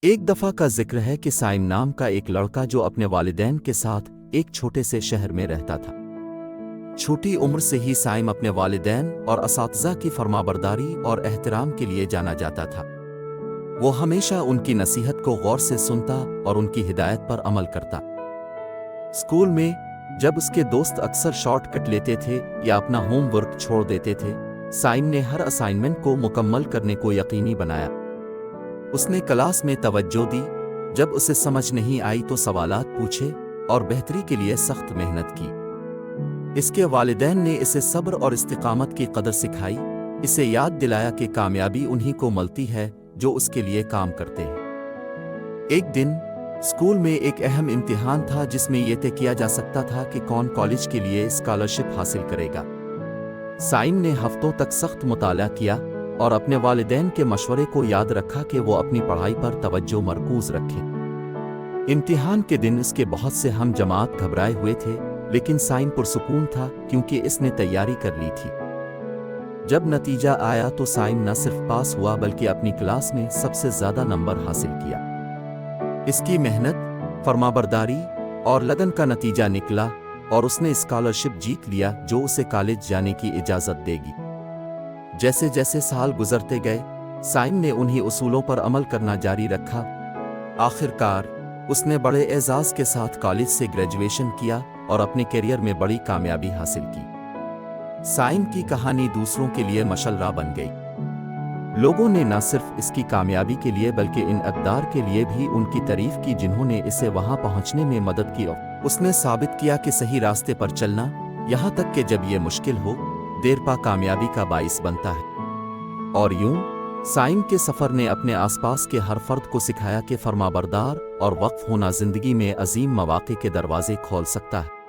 ایک دفعہ کا ذکر ہے کہ سائم نام کا ایک لڑکا جو اپنے والدین کے ساتھ ایک چھوٹے سے شہر میں رہتا تھا۔ چھوٹی عمر سے ہی سائم اپنے والدین اور اساتذہ کی فرمانبرداری اور احترام کے لیے جانا جاتا تھا۔ وہ ہمیشہ ان کی نصیحت کو غور سے سنتا اور ان کی ہدایت پر عمل کرتا۔ اسکول میں جب اس کے دوست اکثر شارٹ کٹ لیتے تھے یا اپنا ہوم ورک چھوڑ دیتے تھے، سائم نے ہر اسائنمنٹ کو مکمل کرنے کو یقینی بنایا۔ اس نے کلاس میں توجہ دی، جب اسے سمجھ نہیں آئی تو سوالات پوچھے اور بہتری کے لیے سخت محنت کی۔ اس کے والدین نے اسے صبر اور استقامت کی قدر سکھائی، اسے یاد دلایا کہ کامیابی انہی کو ملتی ہے جو اس کے لیے کام کرتے ہیں۔ ایک دن اسکول میں ایک اہم امتحان تھا جس میں یہ طے کیا جا سکتا تھا کہ کون کالج کے لیے اسکالرشپ حاصل کرے گا۔ سائم نے ہفتوں تک سخت مطالعہ کیا اور اپنے والدین کے مشورے کو یاد رکھا کہ وہ اپنی پڑھائی پر توجہ مرکوز رکھیں۔ امتحان کے دن اس کے بہت سے ہم جماعت گھبرائے ہوئے تھے، لیکن سائم پرسکون تھا کیونکہ اس نے تیاری کر لی تھی۔ جب نتیجہ آیا تو سائم نہ صرف پاس ہوا بلکہ اپنی کلاس میں سب سے زیادہ نمبر حاصل کیا۔ اس کی محنت، فرمانبرداری اور لگن کا نتیجہ نکلا اور اس نے اسکالرشپ جیت لیا جو اسے کالج جانے کی اجازت دے گی۔ جیسے جیسے سال گزرتے گئے، سائم نے انہی اصولوں پر عمل کرنا جاری رکھا۔ آخر کار اس نے بڑے اعزاز کے ساتھ کالج سے گریجویشن کیا اور اپنے کیریئر میں بڑی کامیابی حاصل کی۔ سائم کی کہانی دوسروں کے لیے مشعل بن گئی۔ لوگوں نے نہ صرف اس کی کامیابی کے لیے بلکہ ان اقدار کے لیے بھی ان کی تعریف کی جنہوں نے اسے وہاں پہنچنے میں مدد کی۔ اس نے ثابت کیا کہ صحیح راستے پر چلنا، یہاں تک کہ جب یہ مشکل ہو، دیر پا کامیابی کا باعث بنتا ہے۔ اور یوں سائم کے سفر نے اپنے آس پاس کے ہر فرد کو سکھایا کہ فرمانبردار اور وقف ہونا زندگی میں عظیم مواقع کے دروازے کھول سکتا ہے۔